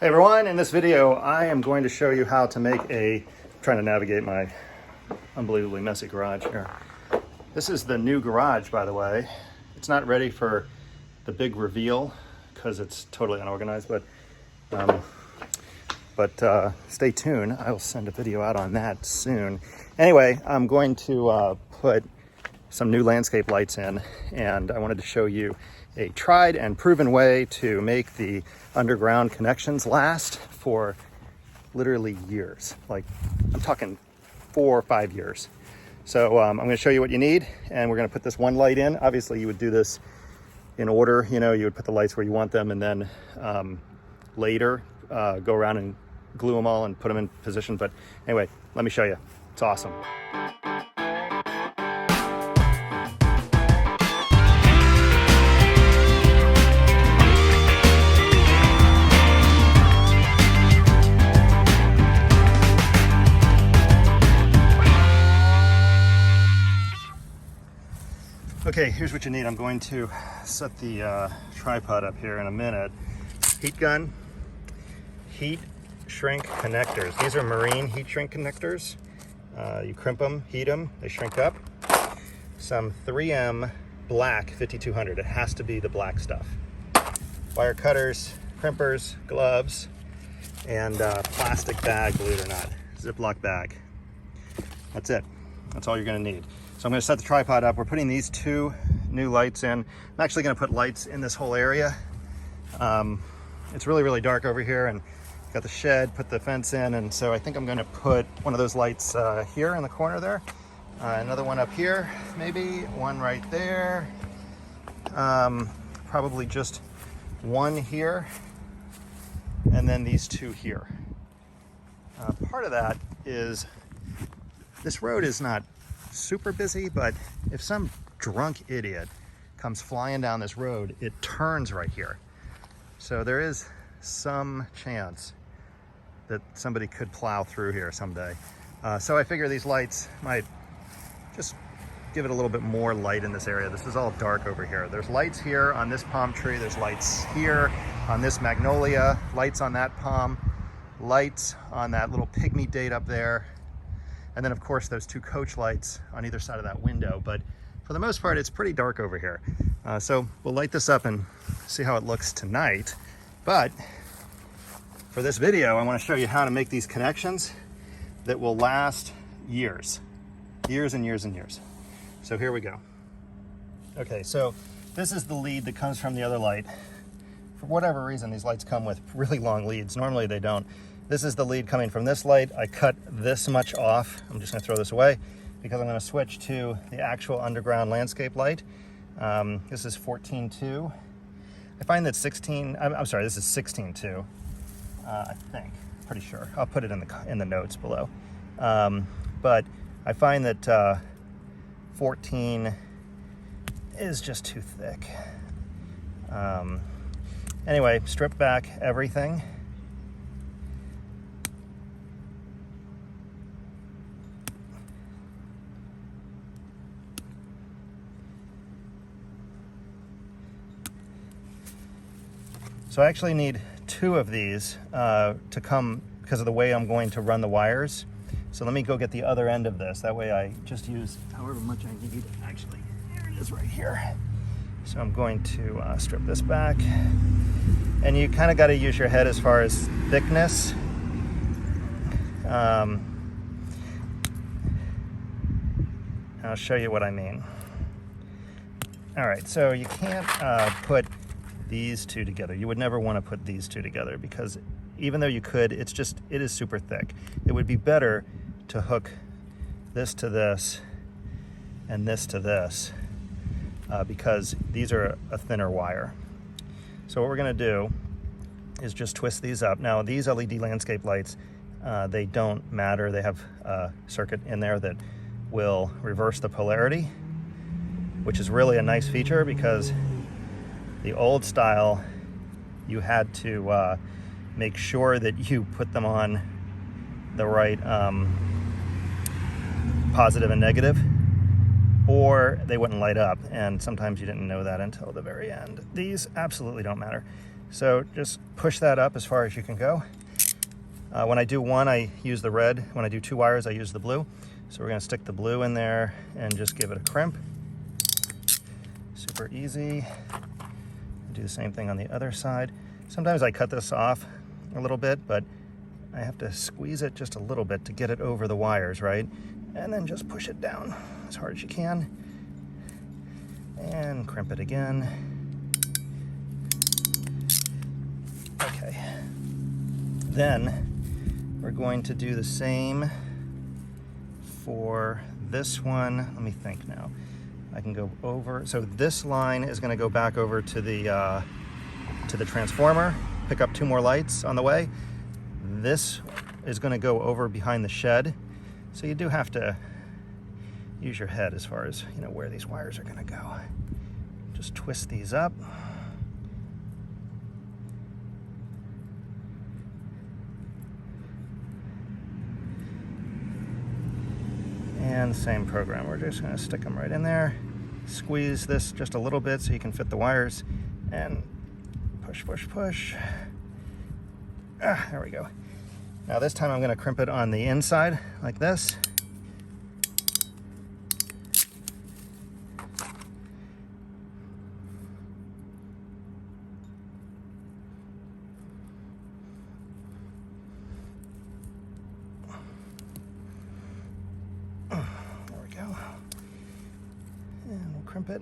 Hey everyone, in this video I am going to show you how to make I'm trying to navigate my unbelievably messy garage here. This is the new garage, by the way. It's not ready for the big reveal because it's totally unorganized, but stay tuned. I will send a video out on that soon. Anyway, I'm going to put some new landscape lights in, and I wanted to show you a tried and proven way to make the underground connections last for literally years. Like, I'm talking 4 or 5 years. So I'm going to show you what you need, and we're going to put this one light in. Obviously, you would do this in order. You know, you would put the lights where you want them, and then later go around and glue them all and put them in position. But anyway, let me show you. It's awesome. Okay, here's what you need. I'm going to set the tripod up here in a minute. Heat gun, heat shrink connectors. These are marine heat shrink connectors. You crimp them, heat them, they shrink up. Some 3M black 5200. It has to be the black stuff. Wire cutters, crimpers, gloves, and plastic bag, believe it or not. Ziploc bag. That's it. That's all you're gonna need. So I'm going to set the tripod up. We're putting these 2 new lights in. I'm actually going to put lights in this whole area. It's really, really dark over here, and got the shed, put the fence in, and so I think I'm going to put one of those lights here in the corner there. Another one up here, maybe. One right there. Probably just one here. And then these 2 here. Part of that is this road is not super busy, but if some drunk idiot comes flying down this road, it turns right here. So there is some chance that somebody could plow through here someday. So I figure these lights might just give it a little bit more light in this area. This is all dark over here. There's lights here on this palm tree. There's lights here on this magnolia, lights on that palm, lights on that little pygmy date up there. And then of course those 2 coach lights on either side of that window. But for the most part, it's pretty dark over here. So we'll light this up and see how it looks tonight. But for this video, I want to show you how to make these connections that will last years. Years and years and years. So here we go. Okay, so this is the lead that comes from the other light. For whatever reason, these lights come with really long leads. Normally they don't. This is the lead coming from this light. I cut this much off. I'm just gonna throw this away because I'm gonna switch to the actual underground landscape light. This is 14.2. I find that I'm sorry, this is 16.2, I think, pretty sure. I'll put it in the notes below. But I find that 14 is just too thick. Anyway, strip back everything. So I actually need 2 of these to come because of the way I'm going to run the wires. So let me go get the other end of this. That way I just use however much I need. Actually, there it is right here. So I'm going to strip this back. And you kind of got to use your head as far as thickness. I'll show you what I mean. All right, so you can't put these 2 together. You would never want to put these 2 together because even though you could, it is super thick. It would be better to hook this to this and this to this because these are a thinner wire. So what we're going to do is just twist these up. Now these LED landscape lights, they don't matter. They have a circuit in there that will reverse the polarity, which is really a nice feature because the old style, you had to make sure that you put them on the right positive and negative, or they wouldn't light up, and sometimes you didn't know that until the very end. These absolutely don't matter. So just push that up as far as you can go. When I do one, I use the red. When I do 2 wires, I use the blue. So we're gonna stick the blue in there and just give it a crimp. Super easy. Do the same thing on the other side. Sometimes I cut this off a little bit, but I have to squeeze it just a little bit to get it over the wires, right? And then just push it down as hard as you can. And crimp it again. Okay. Then we're going to do the same for this one. Let me think now. I can go over. So this line is going to go back over to the transformer, pick up 2 more lights on the way. This is going to go over behind the shed. So you do have to use your head as far as, you know, where these wires are going to go. Just twist these up. And same program, we're just gonna stick them right in there, squeeze this just a little bit so you can fit the wires, and push, push, push. There we go. Now this time I'm gonna crimp it on the inside like this. And we'll crimp it.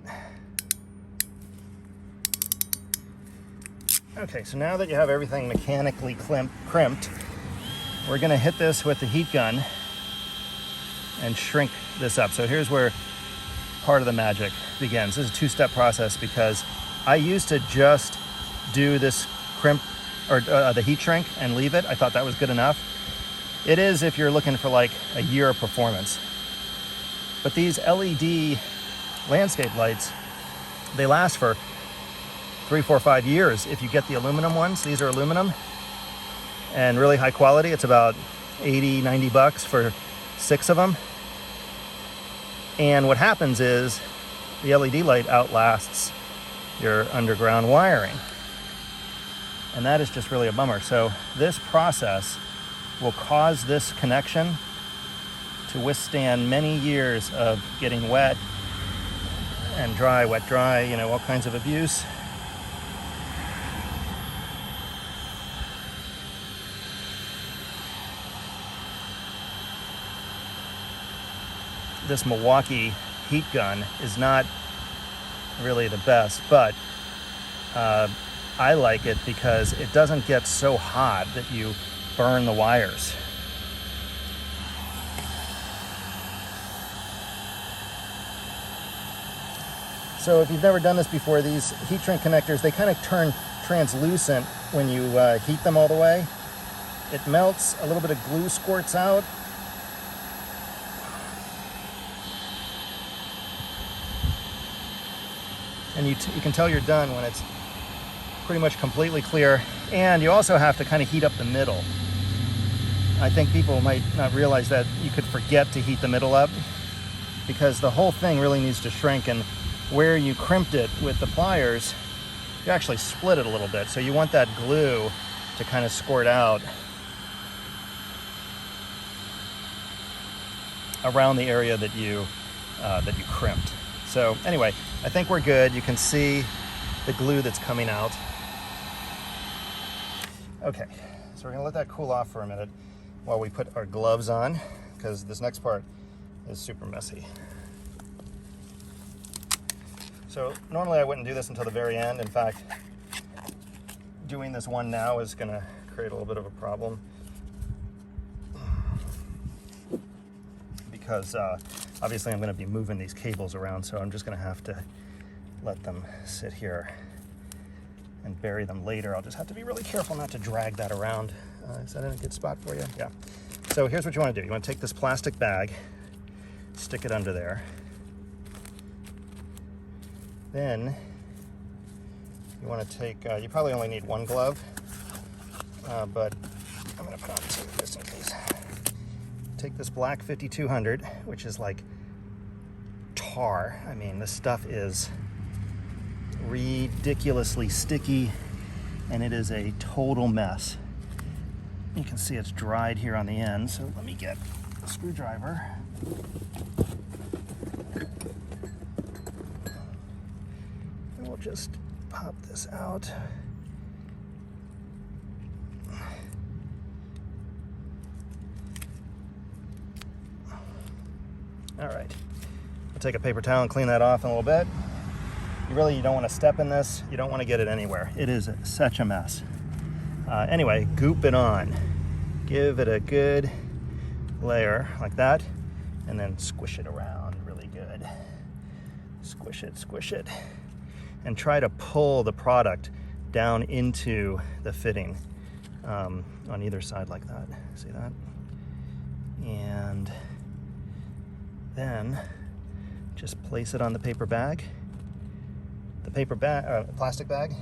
Okay, so now that you have everything mechanically crimped, we're gonna hit this with the heat gun and shrink this up. So here's where part of the magic begins. This is a 2-step process because I used to just do this crimp or the heat shrink and leave it. I thought that was good enough. It is if you're looking for like a year of performance. But these LED landscape lights, they last for 3, 4, 5 years if you get the aluminum ones. These are aluminum and really high quality. It's about 80, 90 bucks for 6 of them. And what happens is the LED light outlasts your underground wiring. And that is just really a bummer. So this process will cause this connection to withstand many years of getting wet and dry, wet, dry, you know, all kinds of abuse. This Milwaukee heat gun is not really the best, but I like it because it doesn't get so hot that you burn the wires. So if you've never done this before, these heat shrink connectors, they kind of turn translucent when you heat them all the way. It melts, a little bit of glue squirts out. And you can tell you're done when it's pretty much completely clear. And you also have to kind of heat up the middle. I think people might not realize that you could forget to heat the middle up because the whole thing really needs to shrink, and where you crimped it with the pliers, you actually split it a little bit. So you want that glue to kind of squirt out around the area that you crimped. So anyway, I think we're good. You can see the glue that's coming out. Okay, so we're gonna let that cool off for a minute while we put our gloves on, because this next part is super messy. So normally I wouldn't do this until the very end. In fact, doing this one now is gonna create a little bit of a problem because obviously I'm gonna be moving these cables around, so I'm just gonna have to let them sit here and bury them later. I'll just have to be really careful not to drag that around. Is that in a good spot for you? Yeah. So here's what you wanna do. You wanna take this plastic bag, stick it under there. Then you want to take, you probably only need one glove, but I'm going to put on two just in case. Take this black 5200, which is like tar. I mean, this stuff is ridiculously sticky and it is a total mess. You can see it's dried here on the end, so let me get a screwdriver. And we'll just pop this out. All right, I'll take a paper towel and clean that off in a little bit. You don't want to step in this. You don't want to get it anywhere. It is such a mess. Anyway, goop it on. Give it a good layer like that, and then squish it around really good. Squish it, and try to pull the product down into the fitting on either side like that. See that? And then just place it on the paper bag. The plastic bag.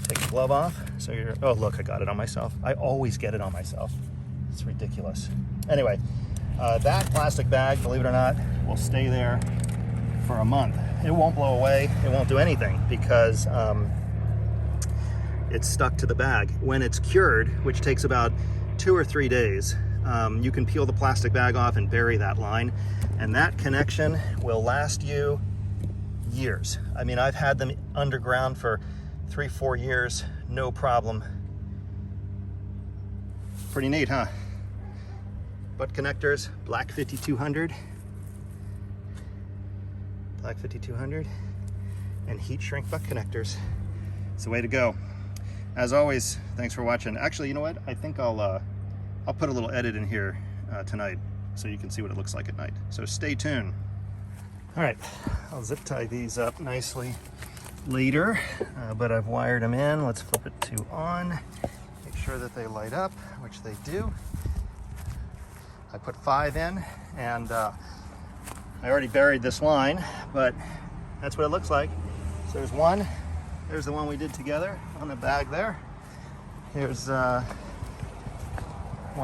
Take the glove off. So oh look, I got it on myself. I always get it on myself. It's ridiculous. Anyway, that plastic bag, believe it or not, will stay there for a month. It won't blow away. It won't do anything because it's stuck to the bag. When it's cured, which takes about 2 or 3 days, you can peel the plastic bag off and bury that line, and that connection will last you years. I mean, I've had them underground for 3-4 years, no problem. Pretty neat, huh? Butt connectors, black 5200, and heat shrink butt connectors. It's the way to go. As always, thanks for watching. Actually, you know what? I think I'll put a little edit in here tonight so you can see what it looks like at night. So stay tuned. All right, I'll zip tie these up nicely later, but I've wired them in. Let's flip it to on. Make sure that they light up, which they do. I put 5 in, and I already buried this line, but that's what it looks like. So there's one. There's the one we did together on the bag there. Here's one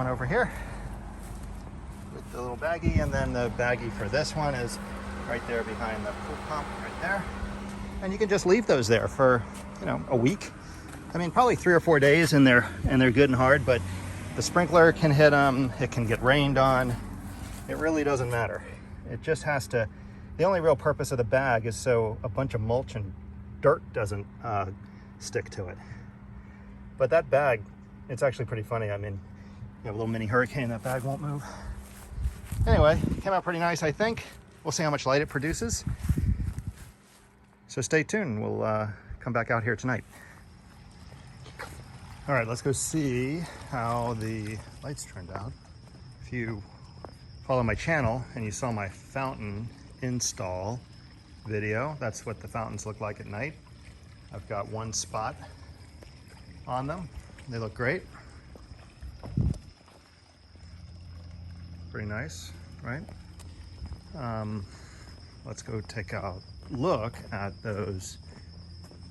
over here with the little baggie, and then the baggie for this one is right there behind the pool pump right there. And you can just leave those there for, you know, a week. I mean, probably 3 or 4 days, and they're good and hard, but the sprinkler can hit them, it can get rained on. It really doesn't matter. It just has to, the only real purpose of the bag is so a bunch of mulch and dirt doesn't stick to it. But that bag, it's actually pretty funny. I mean, you have a little mini hurricane, that bag won't move. Anyway, came out pretty nice, I think. We'll see how much light it produces. So stay tuned. We'll come back out here tonight. All right, let's go see how the lights turned out. If you follow my channel and you saw my fountain install video, that's what the fountains look like at night. I've got one spot on them. They look great. Pretty nice, right? Let's go take a look at those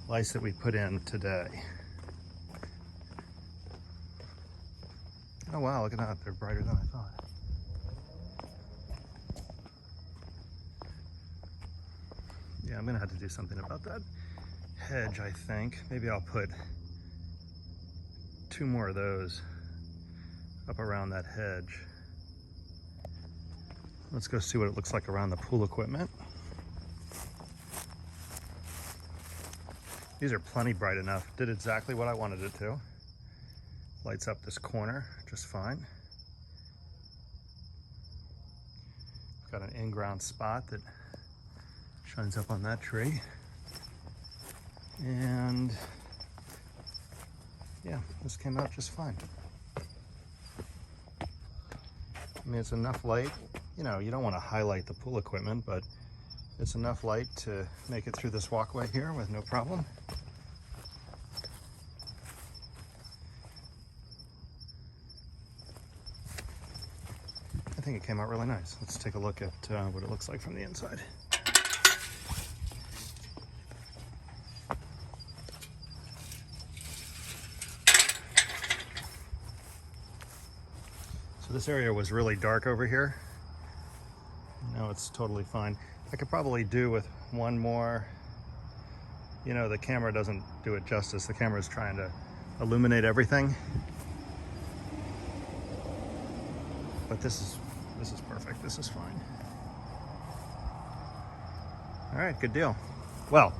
lights that we put in today. Oh wow, look at that, they're brighter than I thought. Yeah, I'm gonna have to do something about that hedge, I think. Maybe I'll put 2 more of those up around that hedge. Let's go see what it looks like around the pool equipment. These are plenty bright enough. Did exactly what I wanted it to. Lights up this corner just fine. Got an in-ground spot that shines up on that tree. And yeah, this came out just fine. I mean, it's enough light. You know, you don't want to highlight the pool equipment, but it's enough light to make it through this walkway here with no problem. I think it came out really nice. Let's take a look at what it looks like from the inside. So this area was really dark over here. Now it's totally fine. I could probably do with one more you know, the camera doesn't do it justice. The camera is trying to illuminate everything. But this is perfect. This is fine. All right, good deal. Well,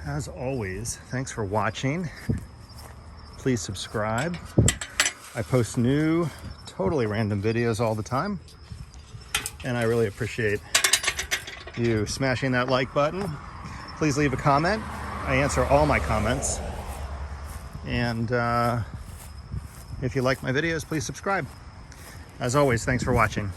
as always, thanks for watching. Please subscribe. I post new, totally random videos all the time, and I really appreciate you smashing that like button. Please leave a comment. I answer all my comments. And if you like my videos, please subscribe. As always, thanks for watching.